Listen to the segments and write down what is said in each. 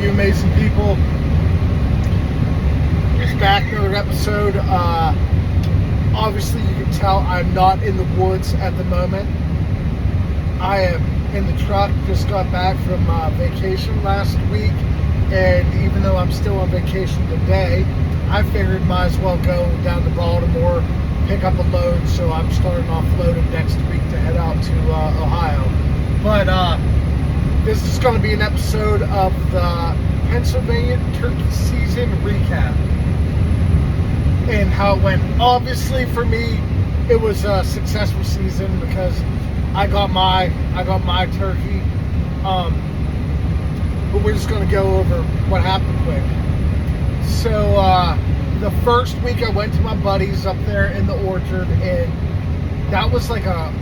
you amazing people. Just back, another episode. Obviously, you can tell I'm not in the woods at the moment. I am in the truck. Just got back from vacation last week, and even though I'm still on vacation today, I figured might as well go down to Baltimore, pick up a load. So I'm starting off loading next week to head out to Ohio. But this is going to be an episode of the Pennsylvania turkey season recap and how it went. Obviously, for me, it was a successful season because I got my turkey. But we're just going to go over what happened quick. So the first week I went to my buddies up there in the orchard, and that was like a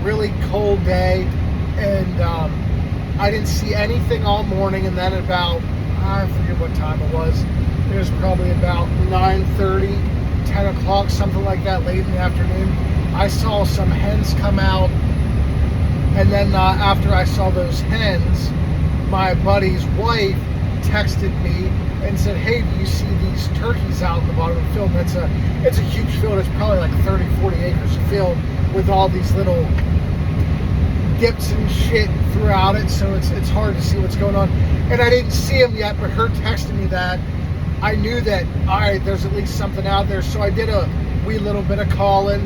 really cold day, and I didn't see anything all morning. And then about, I forget what time it was probably about 9:30, 10 o'clock, something like that, late in the afternoon, I saw some hens come out. And then after I saw those hens, my buddy's wife texted me and said, "Hey, do you see these turkeys out in the bottom of the field?" And it's a huge field. It's probably like 30, 40 acres of field with all these little dips and shit throughout it, so it's hard to see what's going on. And I didn't see them yet, but her texting me that, I knew that, all right, there's at least something out there. So I did a wee little bit of calling.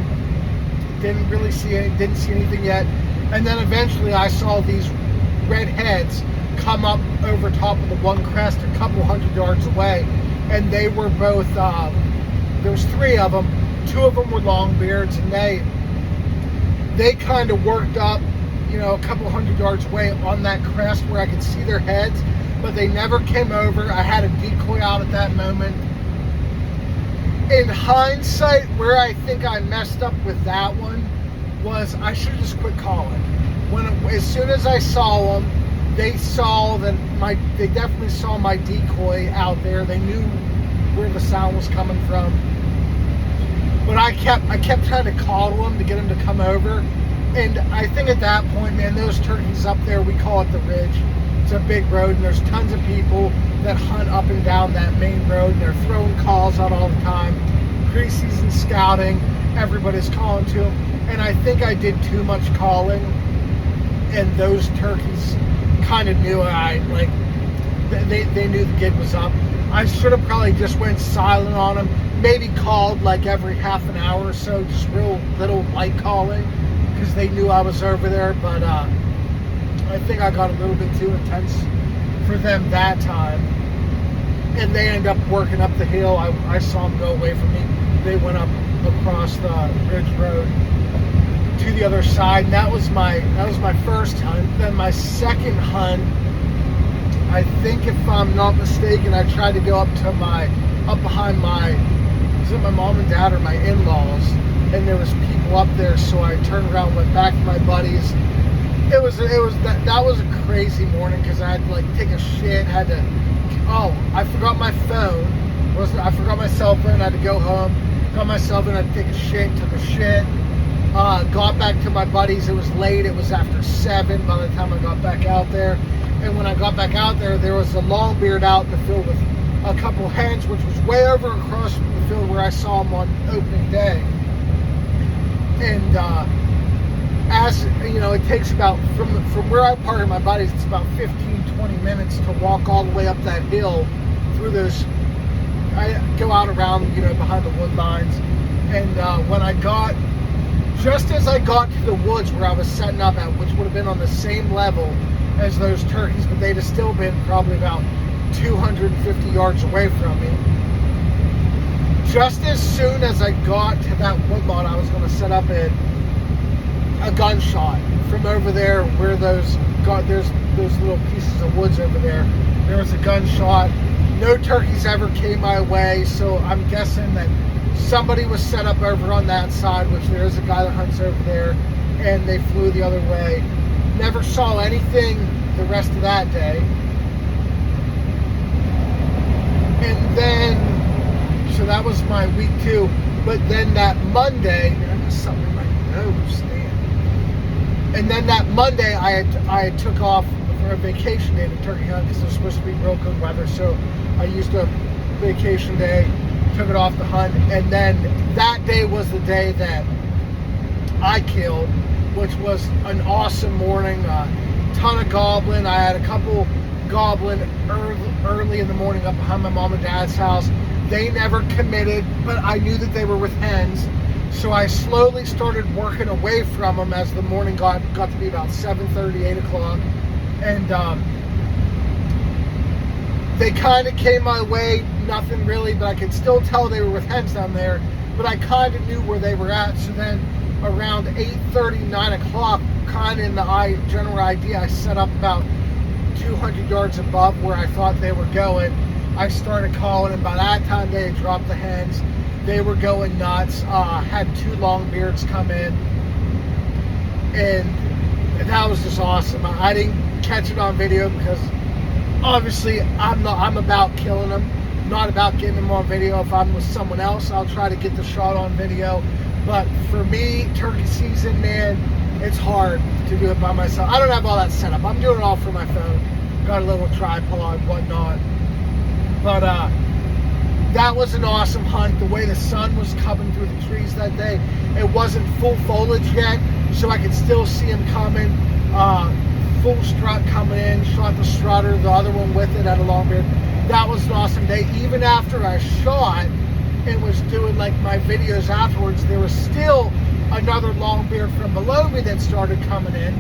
Didn't see anything yet. And then eventually I saw these red heads come up over top of the one crest a couple hundred yards away, and they were both there was three of them. Two of them were longbeards, and they kind of worked up, a couple hundred yards away on that crest where I could see their heads, but they never came over. I had a decoy out at that moment. In hindsight, where I think I messed up with that one was I should have just quit calling. As soon as I saw them, they definitely saw my decoy out there. They knew where the sound was coming from. But I kept trying to call to them to get them to come over. And I think at that point, man, those turkeys up there, we call it the Ridge. It's a big road, and there's tons of people that hunt up and down that main road, and they're throwing calls out all the time. Pre-season scouting, everybody's calling to them. And I think I did too much calling, and those turkeys kind of knew they knew the gig was up. I should have probably just went silent on them, maybe called like every half an hour or so, just real little light calling, because they knew I was over there. But I think I got a little bit too intense for them that time, and they ended up working up the hill. I saw them go away from me. They went up across the Ridge Road to the other side, and that was my first hunt. Then my second hunt, I think if I'm not mistaken, I tried to go up behind was it my mom and dad or my in-laws, and there was people up there, so I turned around, went back to my buddies. That was a crazy morning because I had to take a shit, I forgot my phone. I forgot my cell phone, I had to go home, got my cell phone, I had to take a shit, took a shit. Got back to my buddies. It was late. It was after 7 by the time I got back out there. And when I got back out there, there was a longbeard out in the field with a couple hens, which was way over across from the field where I saw them on opening day. And as it takes about from where I park my buddies, it's about 15-20 minutes to walk all the way up that hill through those. I go out around behind the wood lines, and just as I got to the woods where I was setting up at, which would have been on the same level as those turkeys, but they'd have still been probably about 250 yards away from me. Just as soon as I got to that woodlot, I was going to set up a gunshot from over there where there's those little pieces of woods over there. There was a gunshot. No turkeys ever came my way, so I'm guessing that somebody was set up over on that side, which there is a guy that hunts over there, and they flew the other way. Never saw anything the rest of that day. And then, so that was my week 2. But then that Monday, I got something in my nose, damn. And then that Monday, I took off for a vacation day to turkey hunt because it was supposed to be real good weather. So I used a vacation day, took it off the hunt, and then that day was the day that I killed, which was an awesome morning. Ton of goblin. I had a couple goblin early in the morning up behind my mom and dad's house. They never committed, but I knew that they were with hens. So I slowly started working away from them as the morning got to be about 7:30, 8 o'clock. And they kind of came my way, nothing really, but I could still tell they were with hens down there. But I kind of knew where they were at. So then around 8:30, 9 o'clock, kind of in the general idea, I set up about 200 yards above where I thought they were going. I started calling, and by that time they had dropped the hens. They were going nuts. Had 2 longbeards come in, and that was just awesome. I didn't catch it on video because obviously I'm about killing them, not about getting them on video. If I'm with someone else, I'll try to get the shot on video. But for me, turkey season, man, it's hard to do it by myself. I don't have all that set up. I'm doing it all from my phone. Got a little tripod, whatnot. But that was an awesome hunt. The way the sun was coming through the trees that day, it wasn't full foliage yet, so I could still see him coming. Full strut coming in, shot the strutter, the other one with it at a longbeard. That was an awesome day. Even after I shot and was doing like my videos afterwards, there was still another longbeard from below me that started coming in.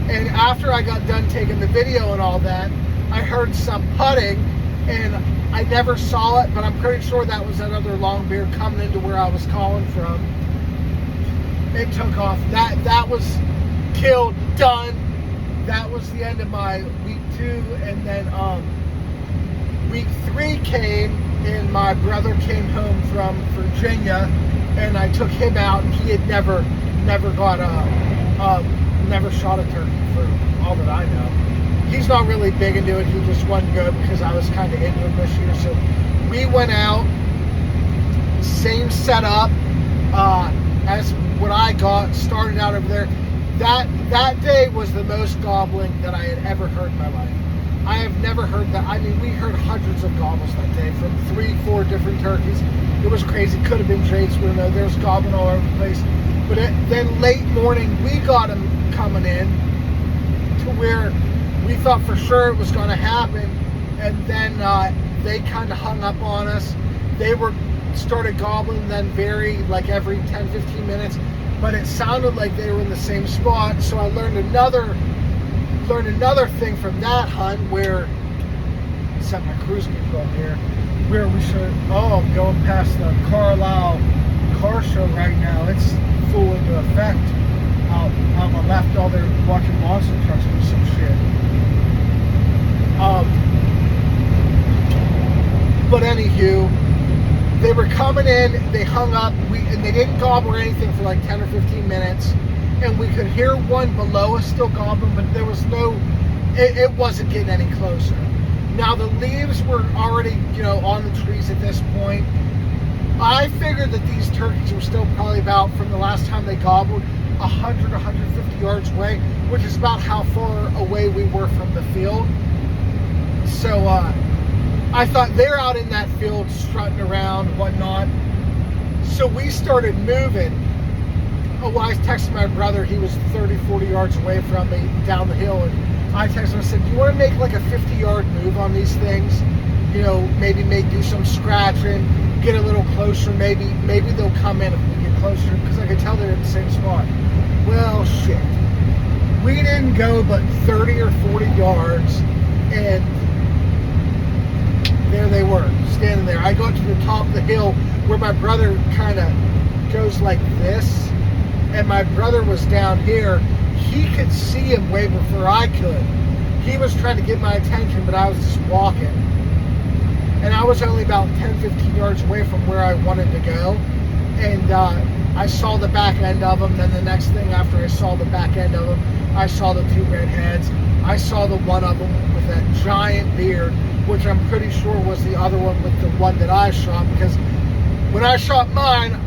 And after I got done taking the video and all that, I heard some putting, and I never saw it, but I'm pretty sure that was another longbeard coming into where I was calling from. It took off. That was killed, done. That was the end of my week 2, and then week 3 came, and my brother came home from Virginia, and I took him out, and he had never shot a turkey for all that I know. He's not really big into it. He just wasn't good because I was kind of into it this year. So we went out, same setup as what I got, started out over there. That day was the most gobbling that I had ever heard in my life. I have never heard that. I mean, we heard hundreds of gobbles that day from 3-4 different turkeys. It was crazy. Could have been Drake's. We don't know. There's gobbling all over the place. But then late morning, we got them coming in to where we thought for sure it was going to happen. And then they kind of hung up on us. They started gobbling then like every 10-15 minutes. But it sounded like they were in the same spot. So I learned another thing from that hunt where, set my cruise control here, where we should, I'm going past the Carlisle car show right now. It's full into effect. On the left, all they're watching monster trucks do some shit. But anywho, they were coming in, they hung up, and they didn't gobble or anything for like 10 or 15 minutes. And we could hear one below us still gobbling, but there was it wasn't getting any closer. Now the leaves were already, on the trees at this point. I figured that these turkeys were still probably about, from the last time they gobbled, 100, 150 yards away, which is about how far away we were from the field. So I thought they're out in that field strutting around, whatnot. So we started moving. I texted my brother. He was 30, 40 yards away from me down the hill, and I texted him and said, do you want to make like a 50-yard move on these things? Maybe do some scratching, get a little closer. Maybe they'll come in if we get closer, because I could tell they're in the same spot. Well, shit. We didn't go but 30 or 40 yards, and there they were, standing there. I got to the top of the hill where my brother kind of goes like this, and my brother was down here. He could see him way before I could. He was trying to get my attention, but I was just walking. And I was only about 10, 15 yards away from where I wanted to go. And I saw the back end of him. Then the next thing after I saw the back end of him, I saw the 2 redheads. I saw the one of them with that giant beard, which I'm pretty sure was the other one with the one that I shot, because when I shot mine,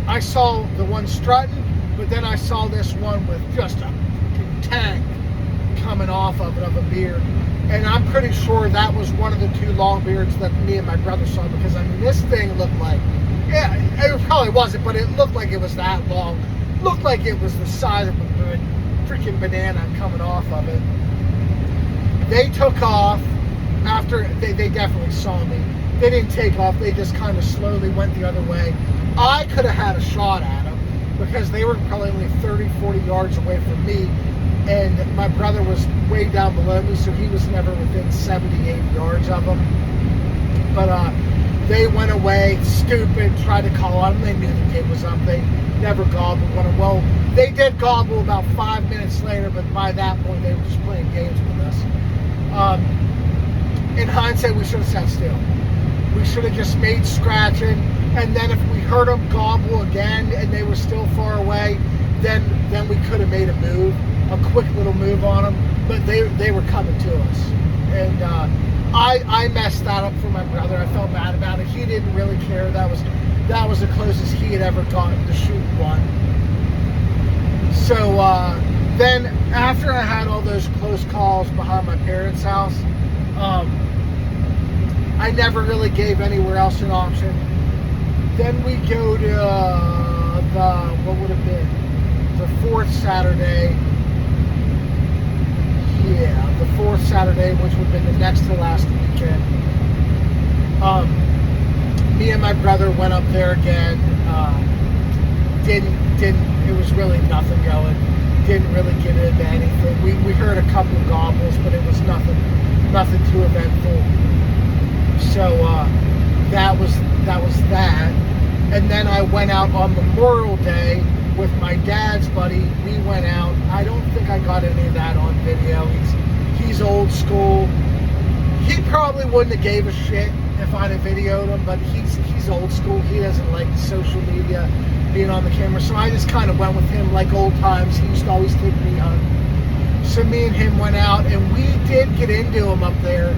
I saw the one strutting, but then I saw this one with just a fucking tank coming off of it, of a beard. And I'm pretty sure that was one of the two long beards that me and my brother saw, because I mean, this thing looked like, yeah, it probably wasn't, but it looked like it was that long. Looked like it was the size of a freaking banana coming off of it. They took off after, they definitely saw me. They didn't take off, they just kind of slowly went the other way. I could have had a shot at them because they were probably only 30, 40 yards away from me. And my brother was way down below me, so he was never within 70, 80 yards of them. But they went away, stupid, tried to call on them. They knew the game was up. They never gobbled one. Well, they did gobble about 5 minutes later, but by that point, they were just playing games with us. In hindsight, we should have sat still. We should have just made scratching, and then if we heard them gobble again and they were still far away, then we could have made a move, a quick little move on them. But they were coming to us, and I messed that up for my brother. I felt bad about it. He didn't really care. That was the closest he had ever gotten to shoot one. So then after I had all those close calls behind my parents' house, I never really gave anywhere else an option. Then we go to what would have been the fourth Saturday. Yeah, the fourth Saturday, which would have been the next to last weekend. Me and my brother went up there again. It was really nothing going. Didn't really get into anything. We heard a couple gobbles, but it was nothing too eventful. So that was that. And then I went out on Memorial Day with my dad's buddy. We went out. I don't think I got any of that on video. He's old school. He probably wouldn't have gave a shit if I'd have videoed him, but he's old school. He doesn't like social media, being on the camera. So I just kind of went with him like old times. He used to always take me hunting. So me and him went out, and we did get into him up there.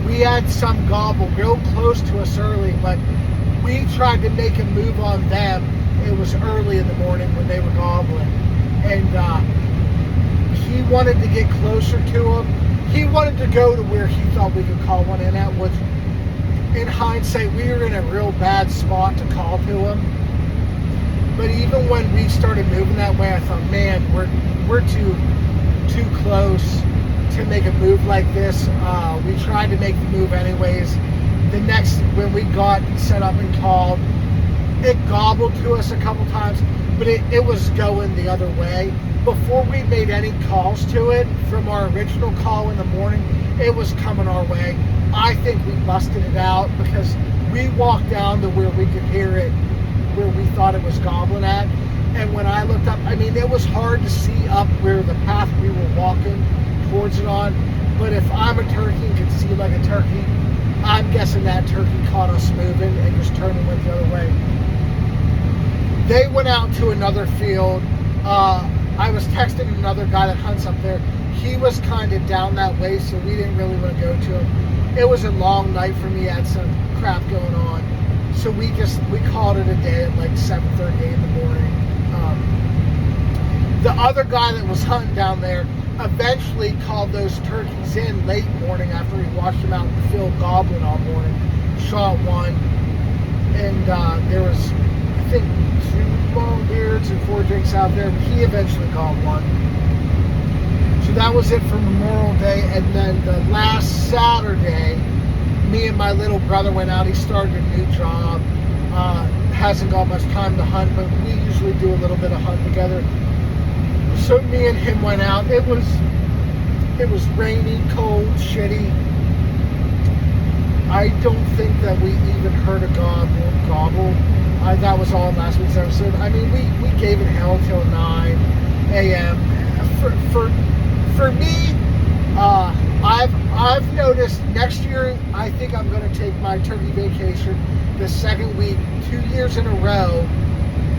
We had some gobble real close to us early, but we tried to make a move on them. It was early in the morning when they were gobbling, and he wanted to get closer to him. He wanted to go to where he thought we could call one in at, which in hindsight, we were in a real bad spot to call to him. But even when we started moving that way, I thought, man, we're too close to make a move like this. We tried to make the move anyways. When we got set up and called, it gobbled to us a couple times, but it was going the other way. Before we made any calls to it, from our original call in the morning, it was coming our way. I think we busted it out because we walked down to where we could hear it, where we thought it was gobbling at. And when I looked up, I mean, it was hard to see up where the path we were walking towards it on. But if I'm a turkey and can see like a turkey, I'm guessing that turkey caught us moving and just turned and went the other way. They went out to another field. I was texting another guy that hunts up there. He was kind of down that way, so we didn't really want to go to him. It was a long night for me. I had some crap going on. So we called it a day at like 7:30 in the morning. The other guy that was hunting down there eventually called those turkeys in late morning after he watched them out in the field gobbling all morning. Shot one, and there was, I think, 2 long beards and 4 drinks out there. But he eventually called one. So that was it for Memorial Day. And then the last Saturday, me and my little brother went out. He started a new job. Hasn't got much time to hunt, but we usually do a little bit of hunting together. So me and him went out. It was rainy, cold, shitty. I don't think that we even heard a gobble. That was all in last week's episode. I mean, we gave it hell till 9 a.m. For me, I've noticed next year, I think I'm going to take my turkey vacation the second week, 2 years in a row.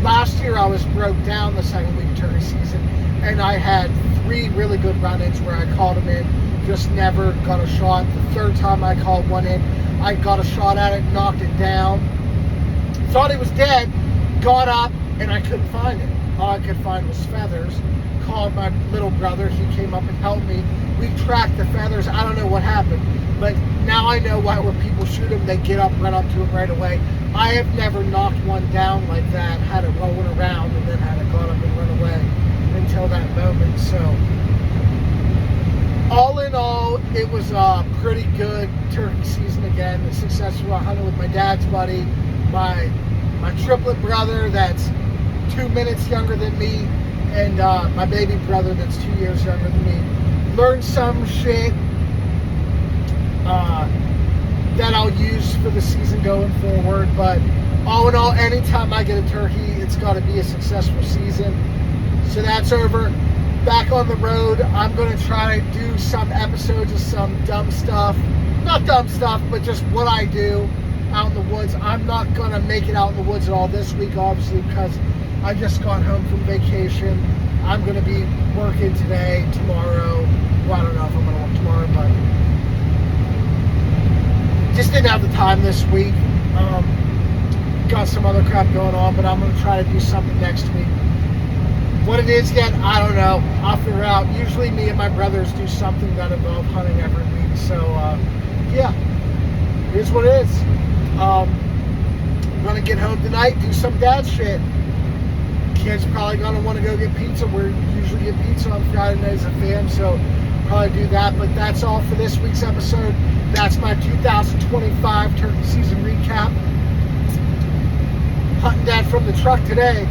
Last year I was broke down the second week of turkey season, and I had 3 really good run-ins where I called them in, just never got a shot. The third time I called one in, I got a shot at it, knocked it down, thought it was dead, got up, and I couldn't find it. All I could find was feathers. called my little brother. He came up and helped me. We tracked the feathers. I don't know what happened, but now I know why when people shoot them, they get up, run up to them right away. I have never knocked one down like that, had it rolling around, and then had it got up and run away until that moment. So, all in all, it was a pretty good turkey season again. A successful. I hunted with my dad's buddy, my triplet brother that's 2 minutes younger than me, and my baby brother that's 2 years younger than me. Learned some shit that I'll use for the season going forward. But all in all, anytime I get a turkey, it's got to be a successful season. So that's over. Back on the road. I'm going to try to do some episodes of some dumb stuff. Not dumb stuff, but just what I do out in the woods. I'm not going to make it out in the woods at all this week, obviously, because I just got home from vacation. I'm going to be working today, tomorrow. Well, I don't know if I'm going to work tomorrow, but just didn't have the time this week. Got some other crap going on, but I'm going to try to do something next week. What it is yet, I don't know. I'll figure out. Usually me and my brothers do something that involves hunting every week. So, yeah, here's what it is. I'm going to get home tonight, do some dad shit. Kids probably going to want to go get pizza. We usually get pizza on Friday night as a fam, so probably do that. But that's all for this week's episode. That's my 2025 turkey season recap. Hunting Dad from the truck today.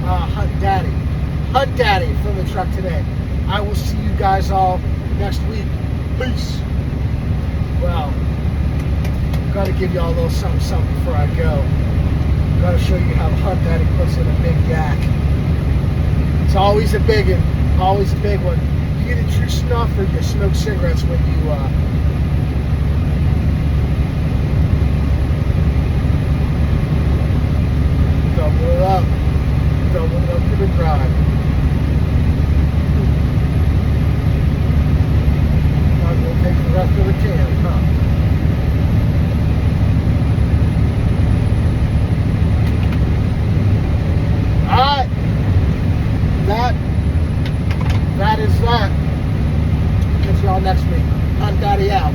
Hunt Daddy from the truck today. I will see you guys all next week. Peace. Well, got to give y'all a little something before I go. Got to show you how Hunt Daddy puts in a big yak. It's always a big one. Always a big one. You get a true snuff or you smoke cigarettes when you double it up. Double it up to the drive. Might as well take the rest of the can, huh? Alright. That is that. Catch y'all next week. Hunt Daddy out.